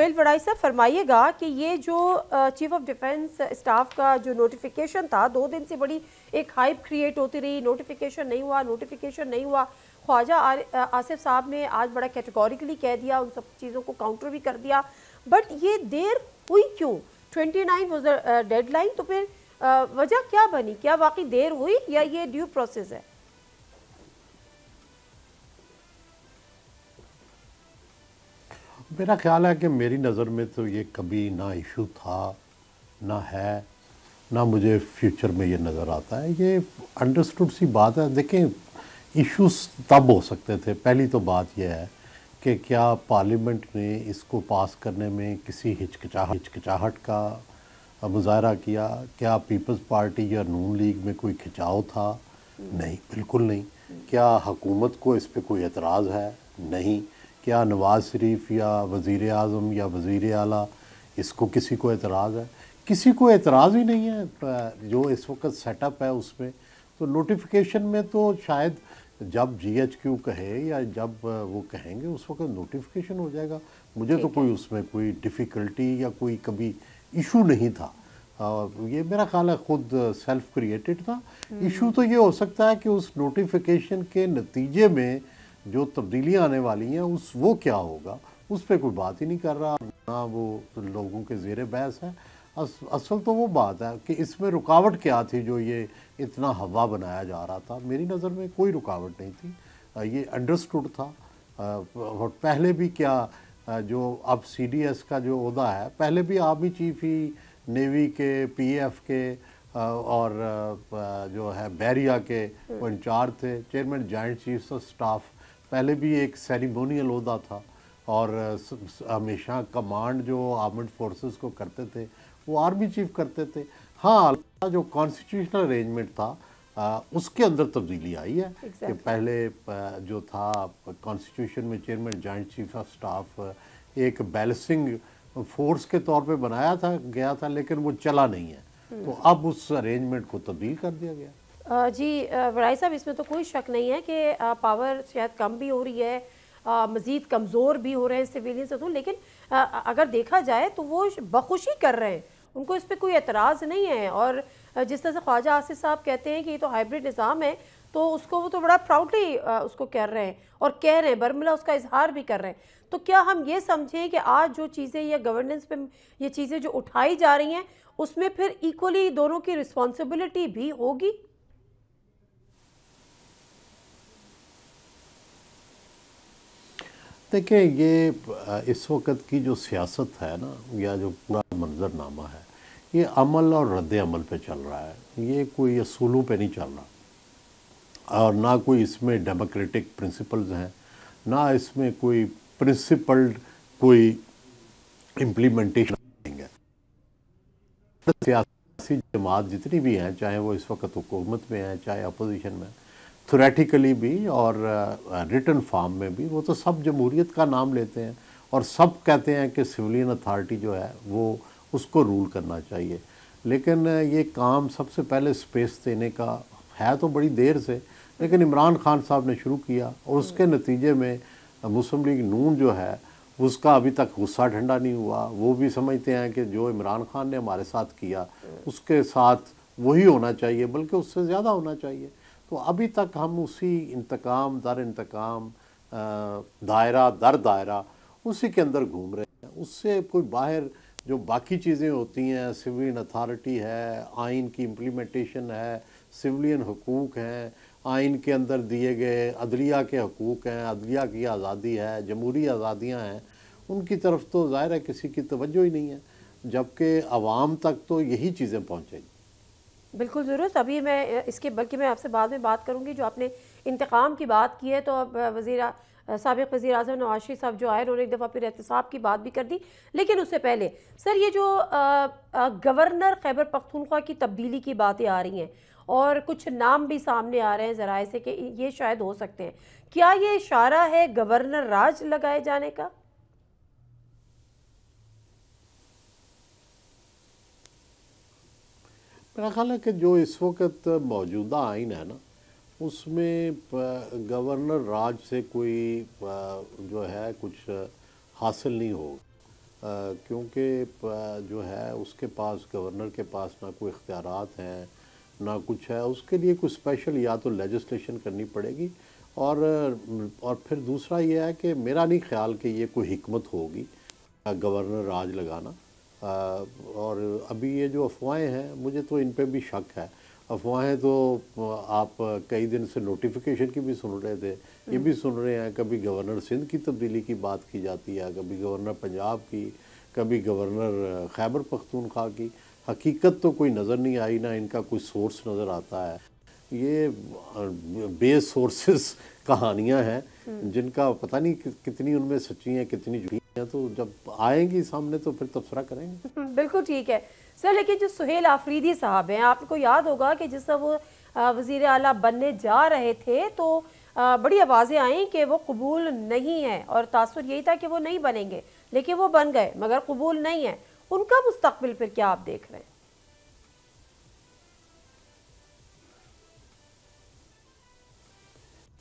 خلیل وڑائی صاحب فرمائیے گا کہ یہ جو چیف آف ڈیفنس اسٹاف کا جو نوٹیفیکیشن تھا 2 دن سے بڑی ایک ہائپ کریٹ ہوتی رہی، نوٹیفیکیشن نہیں ہوا. خواجہ آصف صاحب نے آج بڑا کیٹیگوریکلی کہہ دیا، ان سب چیزوں کو کاؤنٹر بھی کر دیا، بٹ یہ دیر ہوئی کیوں؟ 29 واز ڈیڈ لائن، تو پھر وجہ کیا بنی؟ کیا واقعی دیر ہوئی یا یہ ڈیو پروسیس ہے؟ میرا خیال ہے کہ میری نظر میں تو یہ کبھی نہ ایشو تھا، نہ ہے، نہ مجھے فیوچر میں یہ نظر آتا ہے. یہ انڈرسٹوڈ سی بات ہے. دیکھیں، ایشوز تب ہو سکتے تھے. پہلی تو بات یہ ہے کہ کیا پارلیمنٹ نے اس کو پاس کرنے میں کسی ہچکچاہٹ کا مظاہرہ کیا؟ کیا پیپلز پارٹی یا نون لیگ میں کوئی کھچاؤ تھا؟ نہیں، بالکل نہیں. کیا حکومت کو اس پہ کوئی اعتراض ہے؟ نہیں. کیا نواز شریف یا وزیر اعظم یا وزیر اعلیٰ اس کو کسی کو اعتراض ہے؟ کسی کو اعتراض ہی نہیں ہے جو اس وقت سیٹ اپ ہے اس میں. تو نوٹیفیکیشن میں تو شاید جب جی ایچ کیو کہے یا جب وہ کہیں گے اس وقت نوٹیفیکیشن ہو جائے گا. مجھے تو کوئی اس میں کوئی ڈیفیکلٹی یا کوئی کبھی ایشو نہیں تھا. یہ میرا خیال ہے خود سیلف کریٹڈ تھا. ایشو تو یہ ہو سکتا ہے کہ اس نوٹیفیکیشن کے نتیجے میں جو تبدیلیاں آنے والی ہیں وہ کیا ہوگا، اس پہ کوئی بات ہی نہیں کر رہا، نہ وہ لوگوں کے زیر بحث ہے. اصل تو وہ بات ہے کہ اس میں رکاوٹ کیا تھی جو یہ اتنا ہوا بنایا جا رہا تھا. میری نظر میں کوئی رکاوٹ نہیں تھی. یہ انڈرسٹوڈ تھا. اور پہلے بھی کیا جو اب سی ڈی ایس کا جو عہدہ ہے، پہلے بھی آرمی چیف ہی نیوی کے، پی ایف کے اور جو ہے بیریا کے وہ انچارج تھے، chairman joint chiefs of staff. پہلے بھی ایک سیریمونیل عہدہ تھا اور ہمیشہ کمانڈ جو آرمڈ فورسز کو کرتے تھے وہ آرمی چیف کرتے تھے. ہاں، جو کانسٹیٹیوشنل ارینجمنٹ تھا اس کے اندر تبدیلی آئی ہے کہ پہلے جو تھا کانسٹیٹیوشن میں chairman joint chief of staff ایک بیلنسنگ فورس کے طور پہ بنایا گیا تھا، لیکن وہ چلا نہیں ہے. تو اب اس ارینجمنٹ کو تبدیل کر دیا گیا. جی وڑائی صاحب، اس میں تو کوئی شک نہیں ہے کہ پاور شاید کم بھی ہو رہی ہے، مزید کمزور بھی ہو رہے ہیں سویلین سے، لیکن اگر دیکھا جائے تو وہ بخوشی کر رہے ہیں، ان کو اس پہ کوئی اعتراض نہیں ہے. اور جس طرح سے خواجہ آصف صاحب کہتے ہیں کہ یہ تو ہائبرڈ نظام ہے، تو اس کو وہ تو بڑا پراؤڈلی اس کو کر رہے ہیں اور کہہ رہے ہیں، برملا اس کا اظہار بھی کر رہے ہیں. تو کیا ہم یہ سمجھیں کہ آج جو چیزیں یا گورننس پہ یہ چیزیں جو اٹھائی جا رہی ہیں اس میں پھر ایکولی دونوں کی رسپانسبلٹی بھی ہوگی؟ دیکھیں، یہ اس وقت کی جو سیاست ہے نا، یا جو پورا منظر نامہ ہے، یہ عمل اور رد عمل پہ چل رہا ہے. یہ کوئی اصولوں پہ نہیں چل رہا، اور نہ کوئی اس میں ڈیموکریٹک پرنسپلز ہیں، نہ اس میں کوئی پرنسپلڈ کوئی امپلیمنٹیشن ہے. سیاسی جماعت جتنی بھی ہیں، چاہے وہ اس وقت حکومت میں ہیں چاہے اپوزیشن میں، تھیوریٹیکلی بھی اور ریٹن فارم میں بھی، وہ تو سب جمہوریت کا نام لیتے ہیں اور سب کہتے ہیں کہ سویلین اتھارٹی جو ہے وہ اس کو رول کرنا چاہیے. لیکن یہ کام سب سے پہلے سپیس دینے کا ہے تو بڑی دیر سے، لیکن عمران خان صاحب نے شروع کیا، اور اس کے نتیجے میں مسلم لیگ نون جو ہے اس کا ابھی تک غصہ ٹھنڈا نہیں ہوا. وہ بھی سمجھتے ہیں کہ جو عمران خان نے ہمارے ساتھ کیا اس کے ساتھ وہی ہونا چاہیے، بلکہ اس سے زیادہ ہونا چاہیے. تو ابھی تک ہم اسی انتقام در انتقام، دائرہ در دائرہ اسی کے اندر گھوم رہے ہیں. اس سے کوئی باہر جو باقی چیزیں ہوتی ہیں، سویلین اتھارٹی ہے، آئین کی امپلیمنٹیشن ہے، سویلین حقوق ہیں، آئین کے اندر دیے گئے عدلیہ کے حقوق ہیں، عدلیہ کی آزادی ہے، جمہوری آزادیاں ہیں، ان کی طرف تو ظاہر ہے کسی کی توجہ ہی نہیں ہے، جبکہ عوام تک تو یہی چیزیں پہنچیں گی. بالکل ضرور. ابھی میں اس کے بلکہ میں آپ سے بعد میں بات کروں گی. جو آپ نے انتقام کی بات کی ہے، تو اب سابق وزیر اعظم نواز شریف صاحب جو آئے، انہوں نے ایک دفعہ پھر احتساب کی بات بھی کر دی. لیکن اس سے پہلے سر، یہ جو گورنر خیبر پختونخوا کی تبدیلی کی باتیں آ رہی ہیں اور کچھ نام بھی سامنے آ رہے ہیں ذرائع سے کہ یہ شاید ہو سکتے ہیں، کیا یہ اشارہ ہے گورنر راج لگائے جانے کا؟ میرا خیال ہے کہ جو اس وقت موجودہ آئین ہے نا، اس میں گورنر راج سے کوئی جو ہے کچھ حاصل نہیں ہوگا. کیونکہ جو ہے اس کے پاس گورنر کے پاس نہ کوئی اختیارات ہیں نہ کچھ ہے. اس کے لیے کوئی اسپیشل یا تو لیجسلیشن کرنی پڑے گی اور پھر دوسرا یہ ہے کہ میرا نہیں خیال کہ یہ کوئی حکمت ہوگی گورنر راج لگانا. اور ابھی یہ جو افواہیں ہیں مجھے تو ان پہ بھی شک ہے. افواہیں تو آپ کئی دن سے نوٹیفیکیشن کی بھی سن رہے تھے, یہ بھی سن رہے ہیں کبھی گورنر سندھ کی تبدیلی کی بات کی جاتی ہے, کبھی گورنر پنجاب کی, کبھی گورنر خیبر پختونخوا کی. حقیقت تو کوئی نظر نہیں آئی, نہ ان کا کوئی سورس نظر آتا ہے. یہ بے سورسز کہانیاں ہیں جن کا پتہ نہیں کتنی ان میں سچی ہیں کتنی جھوٹی ہیں, تو جب آئیں گی سامنے تو پھر تبصرہ کریں گے. بالکل ٹھیک ہے سر. لیکن جو سہیل آفریدی صاحب ہیں, آپ کو یاد ہوگا کہ جس طرح وہ وزیر اعلیٰ بننے جا رہے تھے تو بڑی آوازیں آئیں کہ وہ قبول نہیں ہیں, اور تاثر یہی تھا کہ وہ نہیں بنیں گے, لیکن وہ بن گئے مگر قبول نہیں ہیں. ان کا مستقبل پھر کیا آپ دیکھ رہے ہیں؟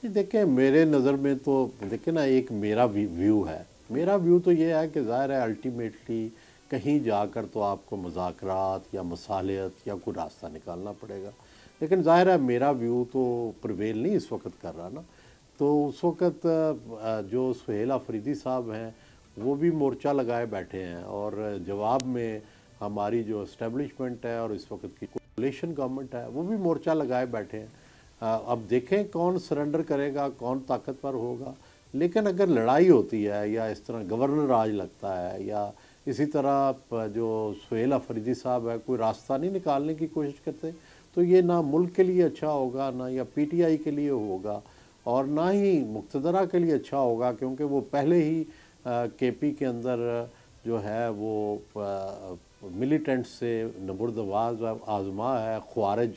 دیکھیں میرے نظر میں تو دیکھیں نا, ایک میرا ویو ہے. میرا ویو تو یہ ہے کہ ظاہر ہے الٹیمیٹلی کہیں جا کر تو آپ کو مذاکرات یا مصالحت یا کوئی راستہ نکالنا پڑے گا. لیکن ظاہر ہے میرا ویو تو پرویل نہیں اس وقت کر رہا نا. تو اس وقت جو سہیل آفریدی صاحب ہیں وہ بھی مورچہ لگائے بیٹھے ہیں, اور جواب میں ہماری جو اسٹیبلشمنٹ ہے اور اس وقت کی کولیشن گورنمنٹ ہے وہ بھی مورچہ لگائے بیٹھے ہیں. اب دیکھیں کون سرنڈر کرے گا, کون طاقتور ہوگا. لیکن اگر لڑائی ہوتی ہے یا اس طرح گورنر راج لگتا ہے یا اسی طرح جو سہیل آفریدی صاحب ہے کوئی راستہ نہیں نکالنے کی کوشش کرتے, تو یہ نہ ملک کے لیے اچھا ہوگا, نہ یا پی ٹی آئی کے لیے ہوگا, اور نہ ہی مقتدرہ کے لیے اچھا ہوگا. کیونکہ وہ پہلے ہی کے پی کے اندر جو ہے وہ ملیٹنٹ سے نبرد آزما ہے, خوارج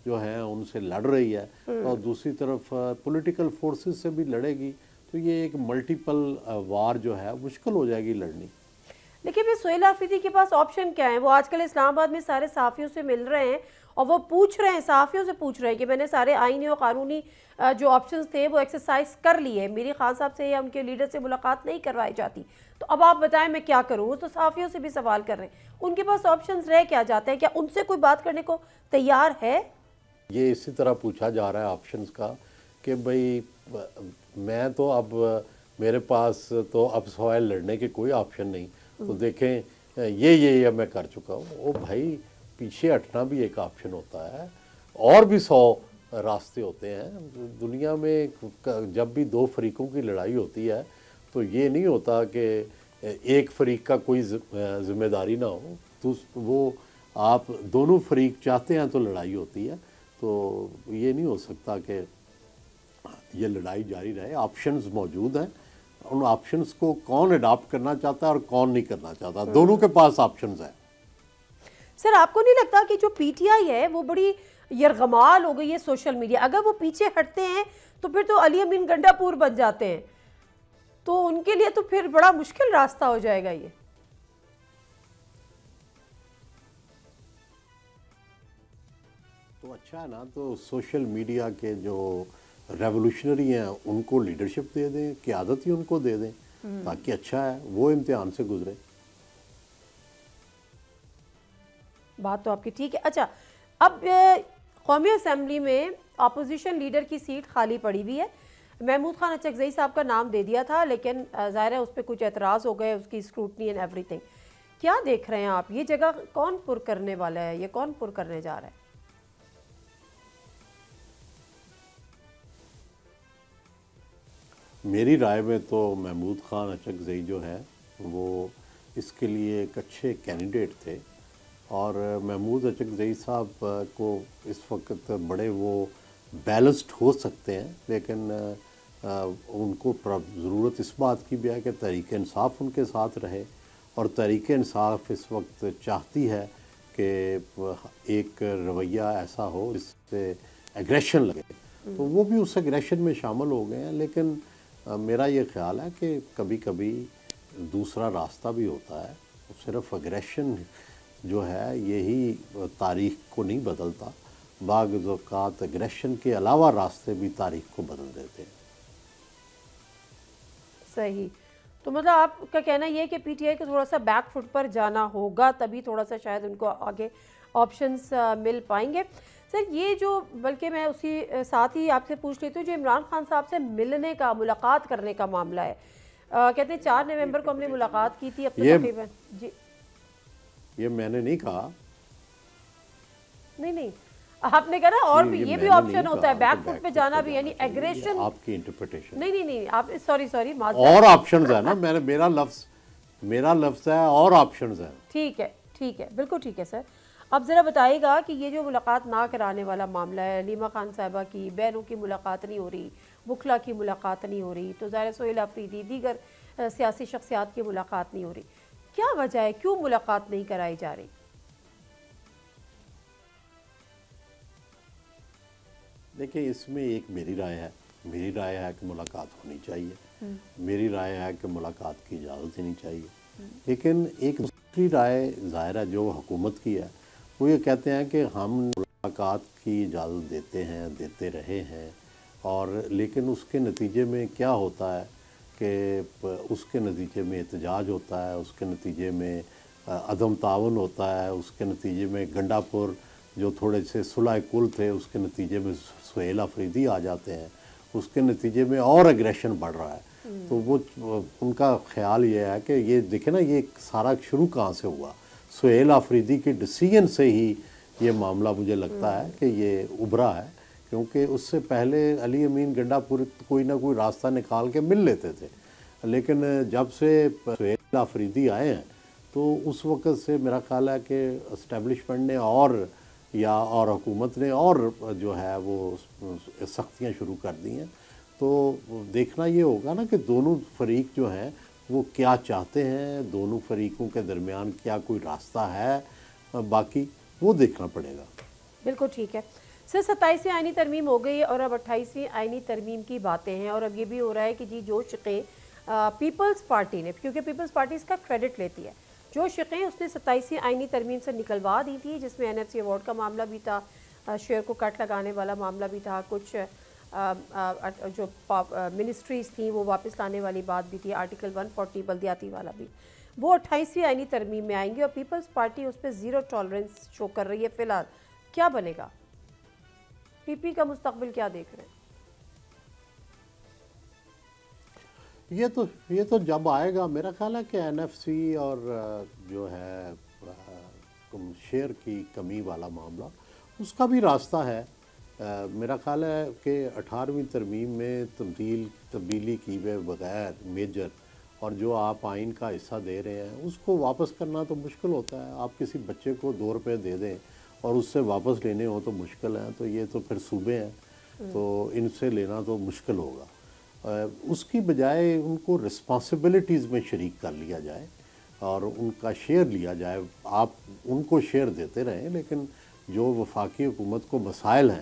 جو ہیں ان سے لڑ رہی ہے, اور دوسری طرف پولیٹیکل فورسز سے بھی لڑے گی. تو یہ ایک ملٹیپل وار جو ہے مشکل ہو جائے گی لڑنی. لیکن پھر سہیل آفریدی کے پاس آپشن کیا ہے؟ وہ آج کل اسلام آباد میں سارے صحافیوں سے مل رہے ہیں اور وہ پوچھ رہے ہیں, صحافیوں سے پوچھ رہے ہیں کہ میں نے سارے آئینی اور قانونی جو آپشنز تھے وہ ایکسرسائز کر لیے, میری خان صاحب سے یا ان کے لیڈر سے ملاقات نہیں کروائی جاتی, تو اب آپ بتائیں میں کیا کروں. وہ تو صحافیوں سے بھی سوال کر رہے ہیں, ان کے پاس آپشنز رہ کیا جاتے ہیں؟ کیا ان سے کوئی بات کرنے کو تیار ہے؟ یہ اسی طرح پوچھا جا رہا ہے آپشنز کا کہ بھئی میں تو اب میرے پاس تو اب سوال لڑنے کے کوئی آپشن نہیں. تو دیکھیں یہ میں کر چکا ہوں. او بھائی پیچھے ہٹنا بھی ایک آپشن ہوتا ہے, اور بھی 100 راستے ہوتے ہیں دنیا میں. جب بھی دو فریقوں کی لڑائی ہوتی ہے تو یہ نہیں ہوتا کہ ایک فریق کا کوئی ذمہ داری نہ ہو, تو وہ آپ دونوں فریق چاہتے ہیں تو لڑائی ہوتی ہے. تو یہ نہیں ہو سکتا کہ یہ لڑائی جاری رہے. آپشنز موجود ہیں, ان آپشنز کو کون اڈاپٹ کرنا چاہتا ہے اور کون نہیں کرنا چاہتا, دونوں کے پاس آپشنز ہیں. سر آپ کو نہیں لگتا کہ جو پی ٹی آئی ہے وہ بڑی یرغمال ہو گئی ہے سوشل میڈیا؟ اگر وہ پیچھے ہٹتے ہیں تو پھر تو علی امین گنڈا پور بن جاتے ہیں, تو ان کے لیے تو پھر بڑا مشکل راستہ ہو جائے گا. یہ تو اچھا ہے نا, تو سوشل میڈیا کے جو ریولوشنری ہیں ان کو لیڈرشپ دے دیں, قیادت ہی ان کو دے دیں, تاکہ اچھا ہے وہ امتحان سے گزرے. بات تو آپ کی ٹھیک ہے. اچھا, اب قومی اسمبلی میں اپوزیشن لیڈر کی سیٹ خالی پڑی ہوئی ہے. محمود خان اچکزئی صاحب کا نام دے دیا تھا, لیکن ظاہر ہے اس پہ کچھ اعتراض ہو گئے, اس کی اسکروٹنی اینڈ ایوری تھنگ. کیا دیکھ رہے ہیں آپ, یہ جگہ کون پر کرنے والا ہے, یہ کون پر کرنے جا رہا ہے؟ میری رائے میں تو محمود خان اچکزئی جو ہے وہ اس کے لیے ایک اچھے کینڈیڈیٹ تھے, اور محمود اچکزئی صاحب کو اس وقت بڑے وہ بیلنسڈ ہو سکتے ہیں, لیکن ان کو ضرورت اس بات کی بھی ہے کہ تحریک انصاف ان کے ساتھ رہے, اور تحریک انصاف اس وقت چاہتی ہے کہ ایک رویہ ایسا ہو جس سے ایگریشن لگے. تو وہ بھی اس ایگریشن میں شامل ہو گئے ہیں, لیکن میرا یہ خیال ہے کہ کبھی کبھی دوسرا راستہ بھی ہوتا ہے. صرف ایگریشن جو ہے یہی تاریخ کو نہیں بدلتا, بعض اوقات ایگریشن کے علاوہ راستے بھی تاریخ کو بدل دیتے ہیں. صحیح. تو مطلب آپ کا کہنا یہ ہے کہ پی ٹی آئی کو تھوڑا سا بیک فٹ پر جانا ہوگا، تبھی تھوڑا سا شاید ان کو آگے آپشنز مل پائیں گے. سر یہ جو، بلکہ میں اسی ساتھ ہی آپ سے پوچھ لیتی ہوں، جو عمران خان صاحب سے ملنے کا، ملاقات کرنے کا معاملہ ہے، کہتے ہیں 4 نومبر کو ہم نے ملاقات کی تھی اب تو تقریباً. جی یہ میں نے نہیں کہا. نہیں آپ نے کہا نا اور بھی یہ بھی آپشن ہوتا ہے بیک فٹ پہ جانا بھی، یعنی ایگریشن. آپ کی انٹرپریٹیشن. نہیں آپ سوری اور آپشنز ہے نا، میرا لفظ ہے اور آپشنز ہیں. ٹھیک ہے بالکل ٹھیک ہے سر. اب ذرا بتائیے گا کہ یہ جو ملاقات نہ کرانے والا معاملہ ہے، علیمہ خان صاحبہ کی بہنوں کی ملاقات نہیں ہو رہی، وکلا کی ملاقات نہیں ہو رہی، تو ظاہر سہیل آفریدی دیگر سیاسی شخصیات کی ملاقات نہیں ہو رہی، کیا وجہ ہے، کیوں ملاقات نہیں کرائی جا رہی؟ دیکھیں اس میں ایک میری رائے ہے کہ ملاقات ہونی چاہیے، میری رائے ہے کہ ملاقات کی اجازت دینی چاہیے. لیکن ایک دوسری رائے ظاہر ہے جو حکومت کی ہے، وہ یہ کہتے ہیں کہ ہم ملاقات کی اجازت دیتے رہے ہیں، اور لیکن اس کے نتیجے میں کیا ہوتا ہے کہ اس کے نتیجے میں احتجاج ہوتا ہے، اس کے نتیجے میں عدم تعاون ہوتا ہے، اس کے نتیجے میں گنڈا پور جو تھوڑے سے صلح کل تھے اس کے نتیجے میں سہیل آفریدی آ جاتے ہیں، اس کے نتیجے میں اور ایگریشن بڑھ رہا ہے. تو وہ ان کا خیال یہ ہے کہ یہ دیکھیں نا، یہ سارا شروع کہاں سے ہوا؟ سہیل آفریدی کے ڈیسیجن سے ہی یہ معاملہ مجھے لگتا ہے کہ یہ ابھرا ہے، کیونکہ اس سے پہلے علی امین گنڈا پور کوئی نہ کوئی راستہ نکال کے مل لیتے تھے، لیکن جب سے سہیل آفریدی آئے ہیں تو اس وقت سے میرا خیال ہے کہ اسٹیبلشمنٹ نے اور حکومت نے اور جو ہے وہ سختیاں شروع کر دی ہیں. تو دیکھنا یہ ہوگا نا کہ دونوں فریق جو ہیں وہ کیا چاہتے ہیں، دونوں فریقوں کے درمیان کیا کوئی راستہ ہے، باقی وہ دیکھنا پڑے گا. بالکل ٹھیک ہے سر. 27ویں آئینی ترمیم ہو گئی اور اب 28ویں آئینی ترمیم کی باتیں ہیں، اور اب یہ بھی ہو رہا ہے کہ جی جو شقیں پیپلز پارٹی نے، کیونکہ پیپلز پارٹی اس کا کریڈٹ لیتی ہے، جو شقیں اس نے 27ویں آئینی ترمیم سے نکلوا دی تھی، جس میں این ایف سی ایوارڈ کا معاملہ بھی تھا، شیئر کو کٹ لگانے والا معاملہ بھی تھا، کچھ جو منسٹریز تھیں وہ واپس لانے والی بات بھی تھی، آرٹیکل 140 بلدیاتی والا بھی، وہ 28ویں آئینی ترمیم میں آئیں گے، اور پیپلز پارٹی اس پہ زیرو ٹالرنس شو کر رہی ہے. فی الحال کیا بنے گا؟ پی پی کا مستقبل کیا دیکھ رہے ہیں؟ یہ تو جب آئے گا، میرا خیال ہے کہ این ایف سی اور جو ہے شیئر کی کمی والا معاملہ، اس کا بھی راستہ ہے. میرا خیال ہے کہ 18ویں ترمیم میں تبدیلی کی ہوئے بغیر میجر، اور جو آپ آئین کا حصہ دے رہے ہیں اس کو واپس کرنا تو مشکل ہوتا ہے. آپ کسی بچے کو 2 روپے دے دیں اور اس سے واپس لینے ہو تو مشکل ہیں، تو یہ تو پھر صوبے ہیں، تو ان سے لینا تو مشکل ہوگا. اس کی بجائے ان کو رسپانسبلٹیز میں شریک کر لیا جائے اور ان کا شیئر لیا جائے. آپ ان کو شیئر دیتے رہیں، لیکن جو وفاقی حکومت کو مسائل ہیں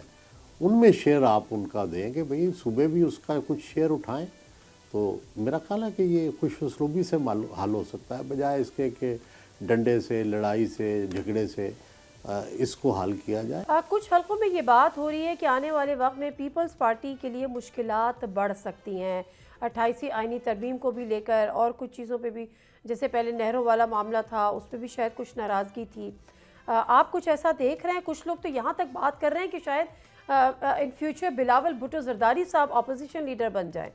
ان میں شیئر آپ ان کا دیں کہ بھئی صوبے بھی اس کا کچھ شیئر اٹھائیں. تو میرا خیال ہے کہ یہ خوش اسلوبی سے حل ہو سکتا ہے، بجائے اس کے کہ ڈنڈے سے، لڑائی سے، جھگڑے سے اس کو حل کیا جائے. کچھ حلقوں میں یہ بات ہو رہی ہے کہ آنے والے وقت میں پیپلز پارٹی کے لیے مشکلات بڑھ سکتی ہیں 28ویں آئینی ترمیم کو بھی لے کر، اور کچھ چیزوں پہ بھی، جیسے پہلے نہروں والا معاملہ تھا اس پہ بھی شاید کچھ ناراضگی تھی. آپ کچھ ایسا دیکھ رہے ہیں؟ کچھ لوگ تو یہاں تک بات کر رہے ہیں کہ شاید ان فیوچر بلاول بھٹو زرداری صاحب اپوزیشن لیڈر بن جائیں.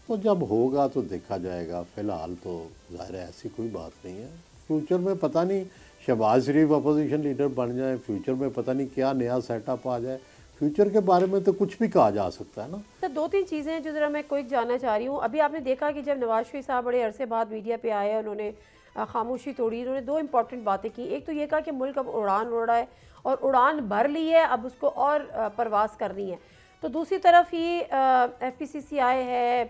تو جب ہوگا تو دیکھا جائے گا. فی الحال تو ظاہر ہے ایسی کوئی بات نہیں ہے. فیوچر میں پتہ نہیں شہباز شریف اپوزیشن لیڈر بن جائیں، فیوچر میں پتہ نہیں کیا نیا سیٹ اپ آ جائے. فیوچر کے بارے میں تو کچھ بھی کہا جا سکتا ہے نا. سر 2-3 چیزیں جو ذرا میں کوئی جاننا چاہ رہی ہوں. ابھی آپ نے دیکھا کہ جب نواز شریف صاحب بڑے عرصے بعد میڈیا پہ آئے، انہوں نے خاموشی توڑی. انہوں نے 2 امپورٹنٹ باتیں کی. ایک تو یہ کہا کہ ملک اب اڑان اڑ رہا ہے اور اڑان بھر لی ہے، اب اس کو اور پرواز کرنی ہے. تو دوسری طرف ہی ایف پی سی سی آئی ہے،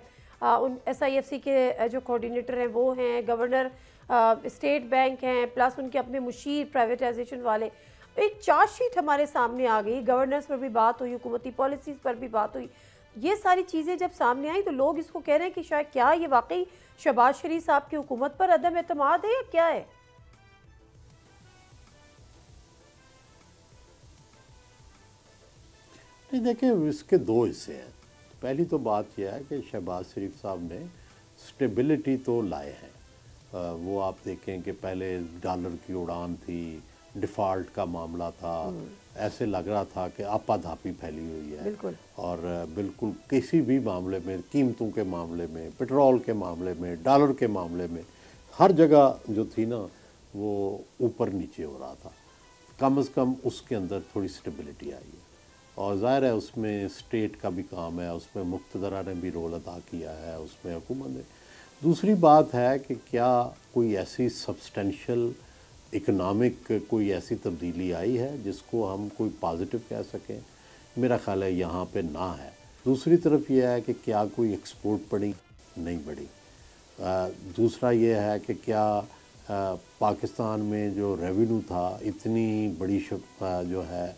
ایس آئی ایف سی کے جو کوارڈینیٹر ہیں وہ ہیں، گورنر اسٹیٹ بینک ہیں، پلس ان کے اپنے مشیر پرائیویٹائزیشن والے. ایک چارج شیٹ ہمارے سامنے آ گئی، گورننس پر بھی بات ہوئی، حکومتی پالیسیز پر بھی بات ہوئی. یہ ساری چیزیں جب سامنے آئیں تو لوگ اس کو کہہ رہے ہیں کہ شاید کیا یہ واقعی شہباز شریف صاحب کی حکومت پر عدم اعتماد ہے یا کیا ہے؟ نہیں دیکھیں اس کے دو حصے ہیں. پہلی تو بات یہ ہے کہ شہباز شریف صاحب نے سٹیبلٹی تو لائے ہیں. وہ آپ دیکھیں کہ پہلے ڈالر کی اڑان تھی, ڈیفالٹ کا معاملہ تھا, ایسے لگ رہا تھا کہ آپا دھاپی پھیلی ہوئی ہے. بالکل. اور بالکل کسی بھی معاملے میں, قیمتوں کے معاملے میں, پیٹرول کے معاملے میں, ڈالر کے معاملے میں, ہر جگہ جو تھی نا وہ اوپر نیچے ہو رہا تھا. کم از کم اس کے اندر تھوڑی سٹیبلٹی آئی ہے, اور ظاہر ہے اس میں اسٹیٹ کا بھی کام ہے, اس میں مقتدرہ نے بھی رول ادا کیا ہے, اس میں حکومت نے. دوسری بات ہے کہ کیا کوئی ایسی سبسٹینشل اکنامک کوئی ایسی تبدیلی آئی ہے جس کو ہم کوئی پازیٹیو کہہ سکیں؟ میرا خیال ہے یہاں پہ نہ ہے. دوسری طرف یہ ہے کہ کیا کوئی ایکسپورٹ بڑھی؟ نہیں بڑھی. دوسرا یہ ہے کہ کیا پاکستان میں جو ریونیو تھا, اتنی بڑی جو ہے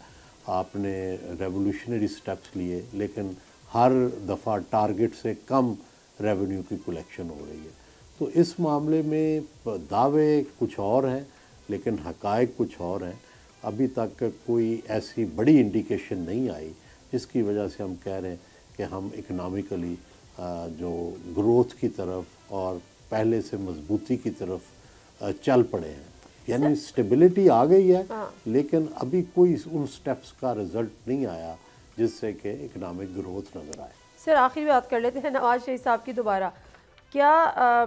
آپ نے ریولوشنری سٹیپس لیے, لیکن ہر دفعہ ٹارگٹ سے کم ریونیو کی کلیکشن ہو رہی ہے. تو اس معاملے میں دعوے کچھ اور ہیں لیکن حقائق کچھ اور ہیں. ابھی تک کوئی ایسی بڑی انڈیکیشن نہیں آئی جس کی وجہ سے ہم کہہ رہے ہیں کہ ہم اکنامکلی جو گروتھ کی طرف اور پہلے سے مضبوطی کی طرف چل پڑے ہیں. یعنی سٹیبلٹی آ گئی ہے لیکن ابھی کوئی ان سٹیپس کا رزلٹ نہیں آیا جس سے کہ اکنامک گروتھ نظر آئے. سر آخری بات کر لیتے ہیں نواز شریف صاحب کی دوبارہ. کیا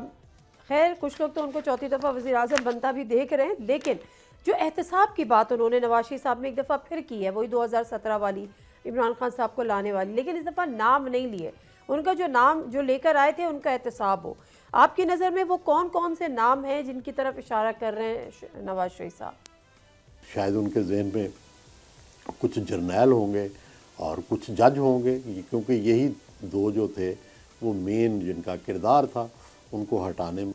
خیر کچھ لوگ تو ان کو چوتھی دفعہ وزیر اعظم بنتا بھی دیکھ رہے ہیں, لیکن جو احتساب کی بات انہوں نے نواز شریف صاحب نے ایک دفعہ پھر کی ہے, وہی 2017 والی عمران خان صاحب کو لانے والی, لیکن اس دفعہ نام نہیں لیے. ان کا جو نام جو لے کر آئے تھے ان کا احتساب ہو. آپ کی نظر میں وہ کون کون سے نام ہیں جن کی طرف اشارہ کر رہے ہیں نواز شریف صاحب؟ شاید ان کے ذہن میں کچھ جرنیل ہوں گے اور کچھ جج ہوں گے, کیونکہ یہی دو جو تھے وہ مین جن کا کردار تھا ان کو ہٹانے میں.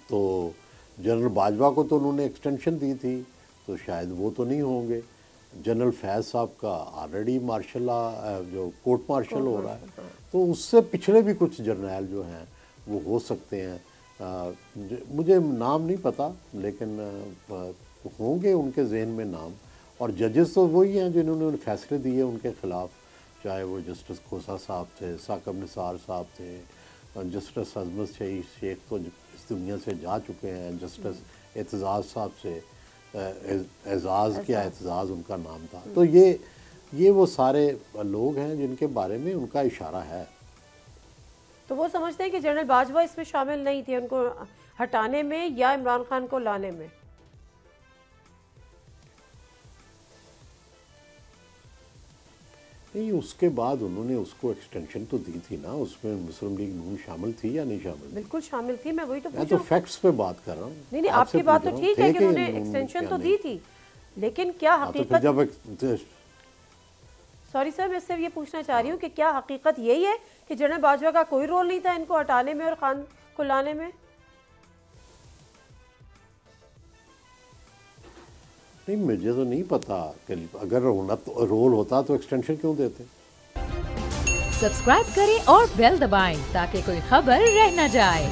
تو جنرل باجوہ کو تو انہوں نے ایکسٹینشن دی تھی, تو شاید وہ تو نہیں ہوں گے. جنرل فیض صاحب کا آلریڈی مارشل جو کورٹ مارشل ہو رہا ہے, تو اس سے پچھلے بھی کچھ جرنیل جو ہیں وہ ہو سکتے ہیں. مجھے نام نہیں پتہ لیکن ہوں گے ان کے ذہن میں نام. اور ججز تو وہی ہیں جنہوں نے فیصلے دیے ان کے خلاف, چاہے وہ جسٹس کھوسا صاحب تھے, ثاقب نثار صاحب تھے, جسٹس عظمت شیخ تو اس دنیا سے جا چکے ہیں, جسٹس اعتزاز صاحب سے, اعزاز کیا اعتزاز ان کا نام تھا. تو یہ وہ سارے لوگ ہیں جن کے بارے میں ان کا اشارہ ہے. تو وہ سمجھتے ہیں کہ جنرل باجوہ اس میں شامل نہیں تھے, ان کو ہٹانے میں یا عمران خان کو لانے میں؟ نہیں, اس کے بعد انہوں نے اس کو ایکسٹینشن تو دی تھی نا. اس میں مسلم لیگ نون شامل تھی یا نہیں شامل؟ بالکل شامل تھی. میں وہی تو میں تو فیکٹس پہ بات کر رہا ہوں. نہیں آپ کی بات تو ٹھیک ہے کہ انہوں نے ایکسٹینشن تو دی تھی, لیکن کیا حقیقت, سوری سر میں صرف یہ پوچھنا چاہ رہی ہوں کہ کیا حقیقت یہی ہے کہ جنرل باجوہ کا کوئی رول نہیں تھا ان کو ہٹانے میں اور خان کو لانے میں؟ نہیں, مجھے تو نہیں پتا کہ اگر رول ہوتا تو ایکسٹینشن کیوں دیتے. سبسکرائب کریں اور بیل دبائیں تاکہ کوئی خبر رہ نہ جائے.